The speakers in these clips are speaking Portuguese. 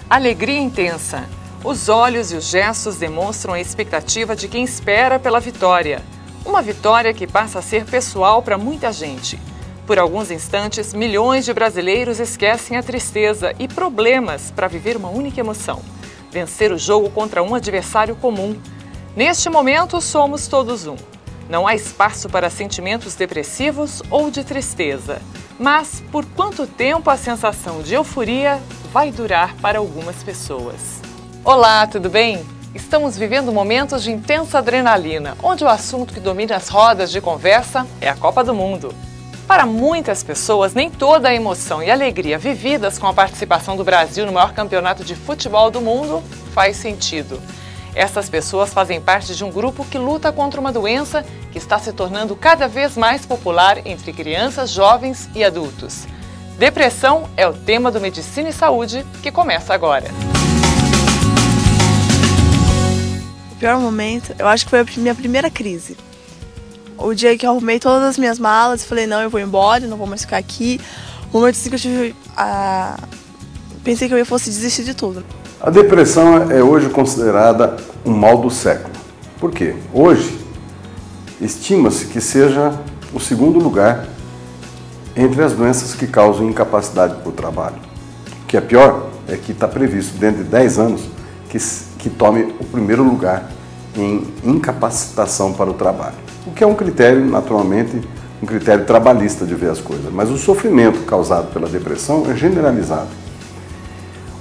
Alegria intensa. Os olhos e os gestos demonstram a expectativa de quem espera pela vitória. Uma vitória que passa a ser pessoal para muita gente. Por alguns instantes, milhões de brasileiros esquecem a tristeza e problemas para viver uma única emoção: vencer o jogo contra um adversário comum. Neste momento, somos todos um. Não há espaço para sentimentos depressivos ou de tristeza. Mas por quanto tempo a sensação de euforia vai durar para algumas pessoas? Olá, tudo bem? Estamos vivendo momentos de intensa adrenalina, onde o assunto que domina as rodas de conversa é a Copa do Mundo. Para muitas pessoas, nem toda a emoção e alegria vividas com a participação do Brasil no maior campeonato de futebol do mundo faz sentido. Essas pessoas fazem parte de um grupo que luta contra uma doença que está se tornando cada vez mais popular entre crianças, jovens e adultos. Depressão é o tema do Medicina e Saúde, que começa agora. O pior momento, eu acho que foi a minha primeira crise. O dia que eu arrumei todas as minhas malas e falei, não, eu vou embora, não vou mais ficar aqui. O momento assim que eu tive pensei que eu fosse desistir de tudo. A depressão é hoje considerada um mal do século. Por quê? Hoje, estima-se que seja o segundo lugar entre as doenças que causam incapacidade por trabalho. O que é pior é que está previsto dentro de 10 anos que tome o primeiro lugar em incapacitação para o trabalho. O que é um critério, naturalmente, um critério trabalhista de ver as coisas. Mas o sofrimento causado pela depressão é generalizado.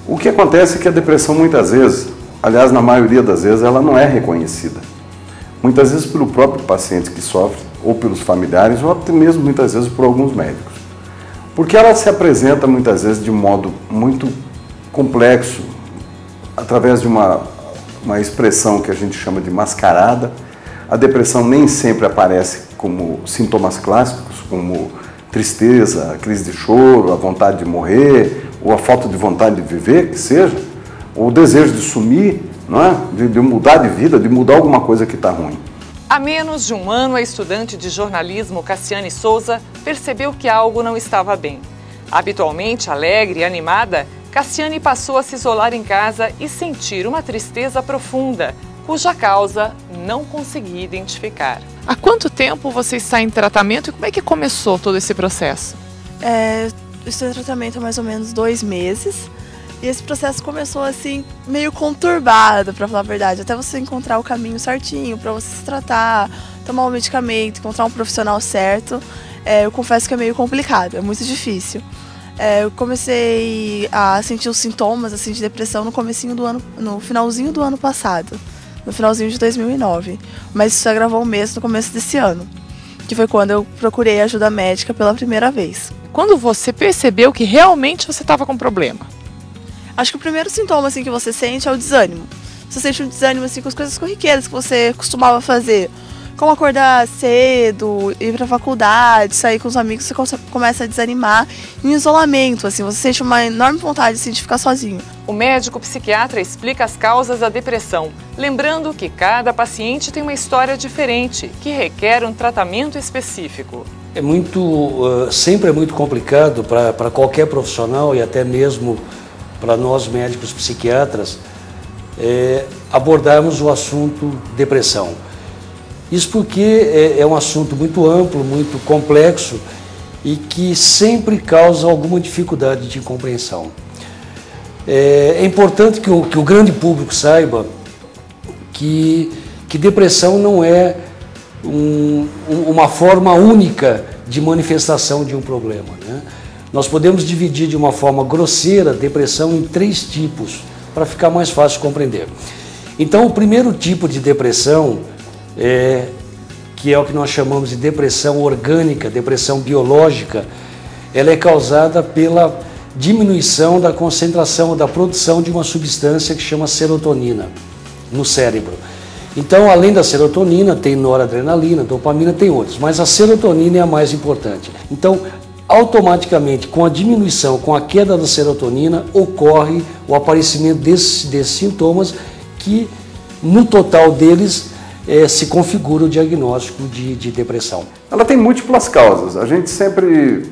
O que acontece é que a depressão muitas vezes, aliás, na maioria das vezes, ela não é reconhecida. Muitas vezes pelo próprio paciente que sofre, ou pelos familiares, ou até mesmo muitas vezes por alguns médicos. Porque ela se apresenta muitas vezes de um modo muito complexo, através de uma expressão que a gente chama de mascarada. A depressão nem sempre aparece como sintomas clássicos, como tristeza, a crise de choro, a vontade de morrer, ou a falta de vontade de viver, que seja, ou o desejo de sumir, não é? De mudar de vida, de mudar alguma coisa que está ruim. Há menos de um ano, a estudante de jornalismo Cassiane Souza percebeu que algo não estava bem. Habitualmente alegre e animada, Cassiane passou a se isolar em casa e sentir uma tristeza profunda, cuja causa não consegui identificar. Há quanto tempo você está em tratamento e como é que começou todo esse processo? Estou em tratamento há mais ou menos 2 meses e esse processo começou assim meio conturbado, para falar a verdade, até você encontrar o caminho certinho para você se tratar, tomar um medicamento, encontrar um profissional certo. Eu confesso que é meio complicado, é muito difícil. Eu comecei a sentir os sintomas assim, de depressão no finalzinho do ano passado, no finalzinho de 2009, mas isso agravou mesmo no começo desse ano, que foi quando eu procurei ajuda médica pela primeira vez. Quando você percebeu que realmente você estava com problema? Acho que o primeiro sintoma assim, que você sente é o desânimo. Você sente um desânimo assim, com as coisas corriqueiras que você costumava fazer, como acordar cedo, ir para a faculdade, sair com os amigos, você começa a desanimar. Em isolamento, assim, você sente uma enorme vontade assim, de ficar sozinho. O médico psiquiatra explica as causas da depressão, lembrando que cada paciente tem uma história diferente, que requer um tratamento específico. Sempre é muito complicado para qualquer profissional e até mesmo para nós médicos psiquiatras abordarmos o assunto depressão. Isso porque é um assunto muito amplo, muito complexo e que sempre causa alguma dificuldade de compreensão. É importante que o grande público saiba que depressão não é uma forma única de manifestação de um problema, né? Nós podemos dividir de uma forma grosseira a depressão em 3 tipos, para ficar mais fácil de compreender. Então, o primeiro tipo de depressão, que é o que nós chamamos de depressão orgânica, depressão biológica, ela é causada pela diminuição da concentração, da produção de uma substância que chama serotonina no cérebro. Então, além da serotonina, tem noradrenalina, dopamina, tem outros, mas a serotonina é a mais importante. Então, automaticamente, com a diminuição, com a queda da serotonina, ocorre o aparecimento desses sintomas que, no total deles, se configura o diagnóstico de depressão. Ela tem múltiplas causas. A gente sempre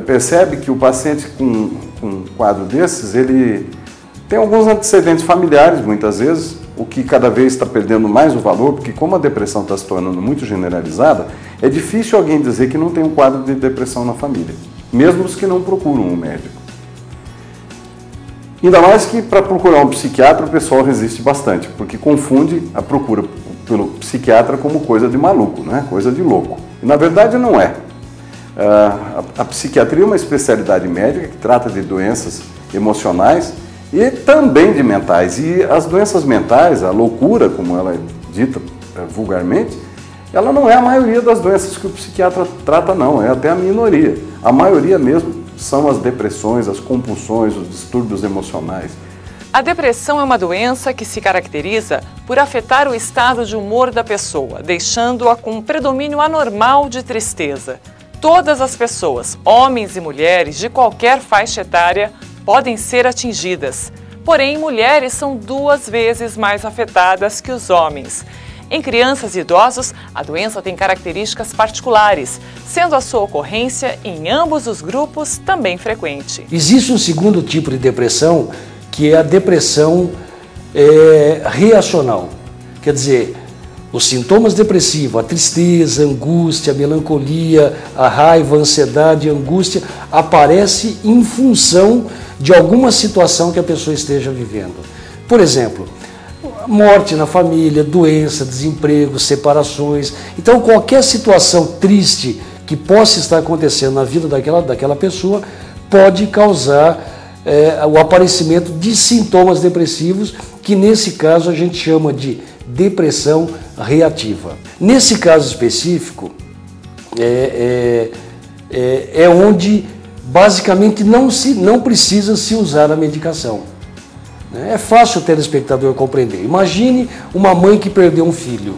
percebe que o paciente com um quadro desses, ele Tem alguns antecedentes familiares, muitas vezes, o que cada vez está perdendo mais o valor, porque como a depressão está se tornando muito generalizada, é difícil alguém dizer que não tem um quadro de depressão na família, mesmo os que não procuram um médico. Ainda mais que para procurar um psiquiatra o pessoal resiste bastante, porque confunde a procura pelo psiquiatra como coisa de maluco, né? Coisa de louco. E na verdade não é. A psiquiatria é uma especialidade médica que trata de doenças emocionais e também de mentais. E as doenças mentais, a loucura, como ela é dita vulgarmente, ela não é a maioria das doenças que o psiquiatra trata, não, é até a minoria. A maioria mesmo são as depressões, as compulsões, os distúrbios emocionais. A depressão é uma doença que se caracteriza por afetar o estado de humor da pessoa, deixando-a com um predomínio anormal de tristeza. Todas as pessoas, homens e mulheres de qualquer faixa etária, podem ser atingidas. Porém, mulheres são 2 vezes mais afetadas que os homens. Em crianças e idosos, a doença tem características particulares, sendo a sua ocorrência em ambos os grupos também frequente. Existe um segundo tipo de depressão, que é a depressão reacional. Quer dizer, os sintomas depressivos, a tristeza, a angústia, a melancolia, a raiva, a ansiedade, a angústia, aparece em função de alguma situação que a pessoa esteja vivendo. Por exemplo, morte na família, doença, desemprego, separações. Então, qualquer situação triste que possa estar acontecendo na vida daquela pessoa pode causar o aparecimento de sintomas depressivos, que nesse caso a gente chama de depressão reativa. Nesse caso específico, é onde basicamente não precisa se usar a medicação. É fácil o telespectador compreender. Imagine uma mãe que perdeu um filho.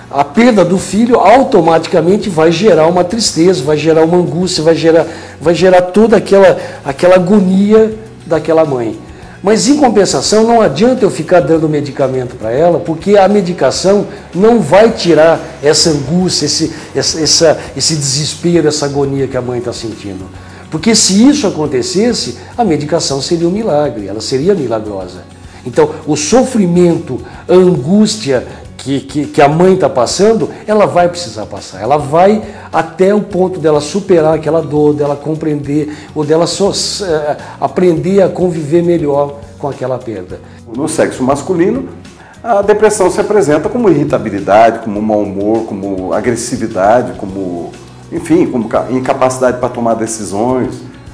A perda do filho automaticamente vai gerar uma tristeza, vai gerar uma angústia, vai gerar toda aquela agonia daquela mãe. Mas em compensação não adianta eu ficar dando medicamento para ela, porque a medicação não vai tirar essa angústia, esse desespero, essa agonia que a mãe está sentindo. Porque se isso acontecesse, a medicação seria um milagre, ela seria milagrosa. Então, o sofrimento, a angústia que a mãe está passando, ela vai precisar passar. Ela vai até o ponto dela superar aquela dor, dela compreender, ou dela aprender a conviver melhor com aquela perda. No sexo masculino, a depressão se apresenta como irritabilidade, como mau humor, como agressividade, como, enfim, como incapacidade para tomar decisões,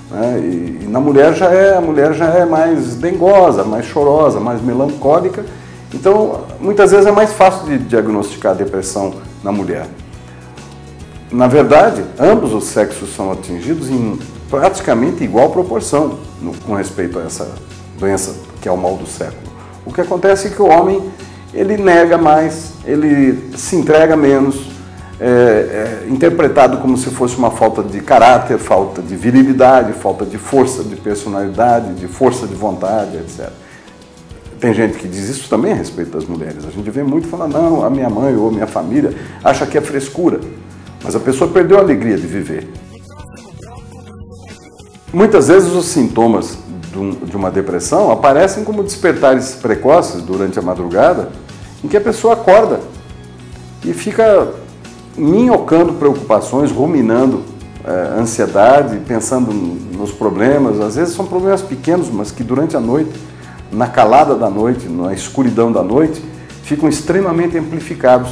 né? E na mulher a mulher já é mais dengosa, mais chorosa, mais melancólica. Então, muitas vezes é mais fácil de diagnosticar a depressão na mulher. Na verdade, ambos os sexos são atingidos em praticamente igual proporção com respeito a essa doença que é o mal do século. O que acontece é que o homem, ele nega mais, ele se entrega menos, interpretado como se fosse uma falta de caráter, falta de virilidade, falta de força de personalidade, de força de vontade, etc. Tem gente que diz isso também a respeito das mulheres. A gente vê muito falando, não, a minha mãe ou a minha família acha que é frescura. Mas a pessoa perdeu a alegria de viver. Muitas vezes os sintomas de uma depressão aparecem como despertares precoces durante a madrugada, em que a pessoa acorda e fica minhocando preocupações, ruminando ansiedade, pensando nos problemas. Às vezes são problemas pequenos, mas que durante a noite, na calada da noite, na escuridão da noite, ficam extremamente amplificados.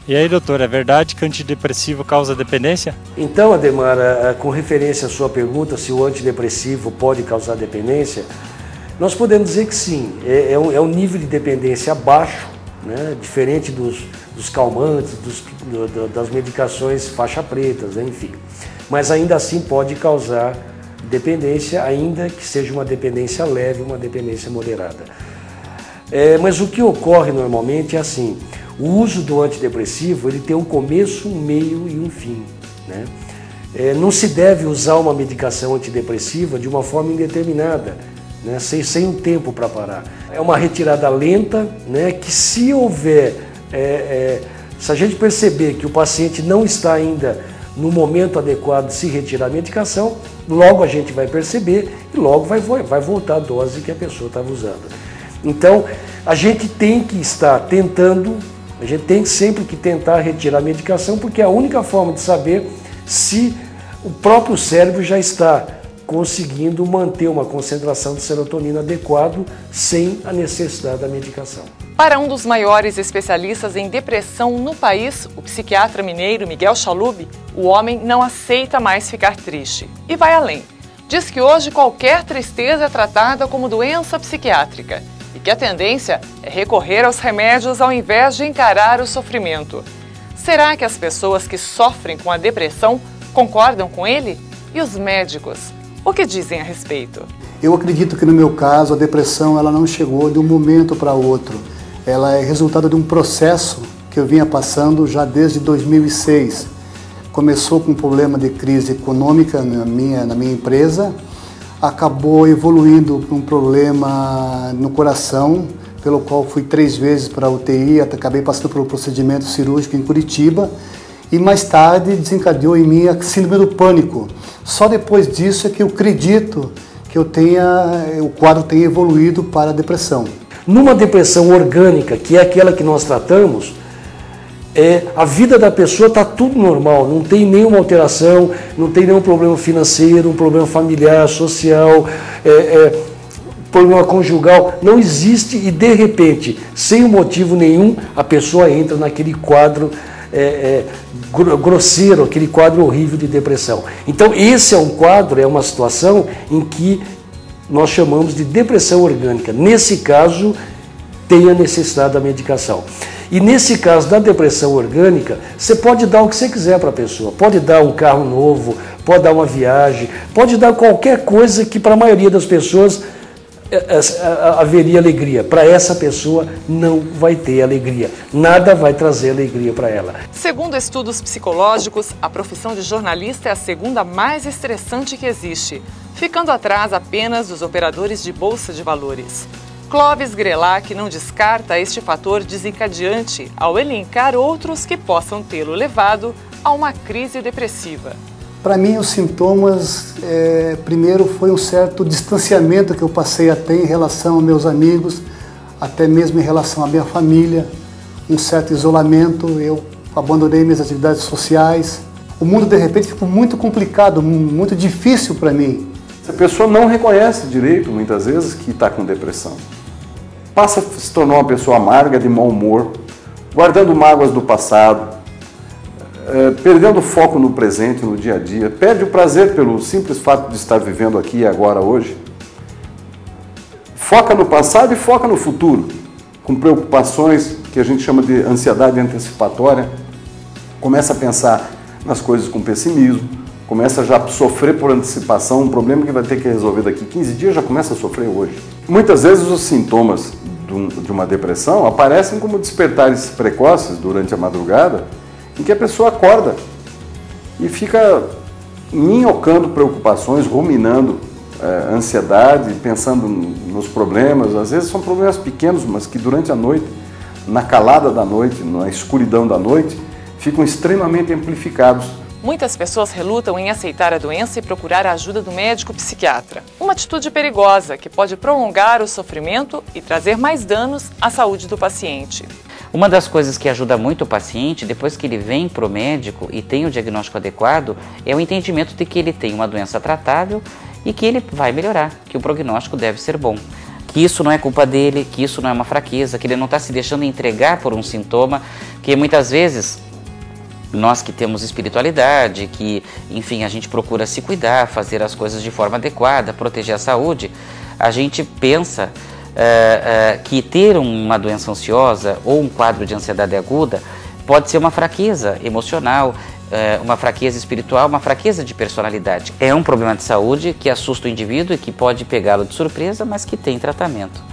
E aí, doutor, é verdade que antidepressivo causa dependência? Então, Ademar, com referência à sua pergunta, se o antidepressivo pode causar dependência, nós podemos dizer que sim, é um nível de dependência baixo, né? Diferente dos calmantes, das medicações faixa pretas, né? Enfim. Mas ainda assim pode causar dependência, ainda que seja uma dependência leve, uma dependência moderada. Mas o que ocorre normalmente é assim: o uso do antidepressivo ele tem um começo, um meio e um fim, né? Não se deve usar uma medicação antidepressiva de uma forma indeterminada, né, sem um tempo para parar. É uma retirada lenta, né, que se houver, se a gente perceber que o paciente não está ainda no momento adequado de se retirar a medicação, logo a gente vai perceber e logo vai voltar a dose que a pessoa estava usando. Então, a gente tem que estar tentando, a gente tem sempre que tentar retirar a medicação, porque é a única forma de saber se o próprio cérebro já está conseguindo manter uma concentração de serotonina adequada sem a necessidade da medicação. Para um dos maiores especialistas em depressão no país, o psiquiatra mineiro Miguel Chalub, o homem não aceita mais ficar triste. E vai além. Diz que hoje qualquer tristeza é tratada como doença psiquiátrica e que a tendência é recorrer aos remédios ao invés de encarar o sofrimento. Será que as pessoas que sofrem com a depressão concordam com ele? E os médicos? O que dizem a respeito? Eu acredito que no meu caso a depressão ela não chegou de um momento para outro. Ela é resultado de um processo que eu vinha passando já desde 2006. Começou com um problema de crise econômica na minha empresa, acabou evoluindo para um problema no coração, pelo qual fui 3 vezes para a UTI, acabei passando por um procedimento cirúrgico em Curitiba e mais tarde desencadeou em mim a síndrome do pânico. Só depois disso é que eu acredito que o quadro tenha evoluído para a depressão. Numa depressão orgânica, que é aquela que nós tratamos, a vida da pessoa está tudo normal, não tem nenhuma alteração, não tem nenhum problema financeiro, um problema familiar, social, problema conjugal, não existe e de repente, sem motivo nenhum, a pessoa entra naquele quadro grosseiro, aquele quadro horrível de depressão. Então esse é um quadro, é uma situação em que nós chamamos de depressão orgânica. Nesse caso, tem a necessidade da medicação. E nesse caso da depressão orgânica, você pode dar o que você quiser para a pessoa. Pode dar um carro novo, pode dar uma viagem, pode dar qualquer coisa que para a maioria das pessoas haveria alegria. Para essa pessoa não vai ter alegria. Nada vai trazer alegria para ela. Segundo estudos psicológicos, a profissão de jornalista é a segunda mais estressante que existe, ficando atrás apenas dos operadores de bolsa de valores. Clóvis Grelac não descarta este fator desencadeante ao elencar outros que possam tê-lo levado a uma crise depressiva. Para mim, os sintomas, primeiro foi um certo distanciamento que eu passei a ter em relação aos meus amigos, até mesmo em relação à minha família, um certo isolamento, eu abandonei minhas atividades sociais. O mundo, de repente, ficou muito complicado, muito difícil para mim. A pessoa não reconhece direito, muitas vezes, que está com depressão. Passa a se tornar uma pessoa amarga, de mau humor, guardando mágoas do passado, perdendo o foco no presente, no dia a dia, perde o prazer pelo simples fato de estar vivendo aqui e agora, hoje. Foca no passado e foca no futuro, com preocupações que a gente chama de ansiedade antecipatória, começa a pensar nas coisas com pessimismo, começa já a sofrer por antecipação um problema que vai ter que resolver daqui 15 dias, já começa a sofrer hoje. Muitas vezes os sintomas de uma depressão aparecem como despertares precoces durante a madrugada, em que a pessoa acorda e fica minhocando preocupações, ruminando ansiedade, pensando nos problemas. Às vezes são problemas pequenos, mas que durante a noite, na calada da noite, na escuridão da noite, ficam extremamente amplificados. Muitas pessoas relutam em aceitar a doença e procurar a ajuda do médico psiquiatra. Uma atitude perigosa que pode prolongar o sofrimento e trazer mais danos à saúde do paciente. Uma das coisas que ajuda muito o paciente, depois que ele vem para o médico e tem o diagnóstico adequado, é o entendimento de que ele tem uma doença tratável e que ele vai melhorar, que o prognóstico deve ser bom. Que isso não é culpa dele, que isso não é uma fraqueza, que ele não está se deixando entregar por um sintoma, que muitas vezes nós que temos espiritualidade, que, enfim, a gente procura se cuidar, fazer as coisas de forma adequada, proteger a saúde, a gente pensa que ter uma doença ansiosa ou um quadro de ansiedade aguda pode ser uma fraqueza emocional, uma fraqueza espiritual, uma fraqueza de personalidade. É um problema de saúde que assusta o indivíduo e que pode pegá-lo de surpresa, mas que tem tratamento.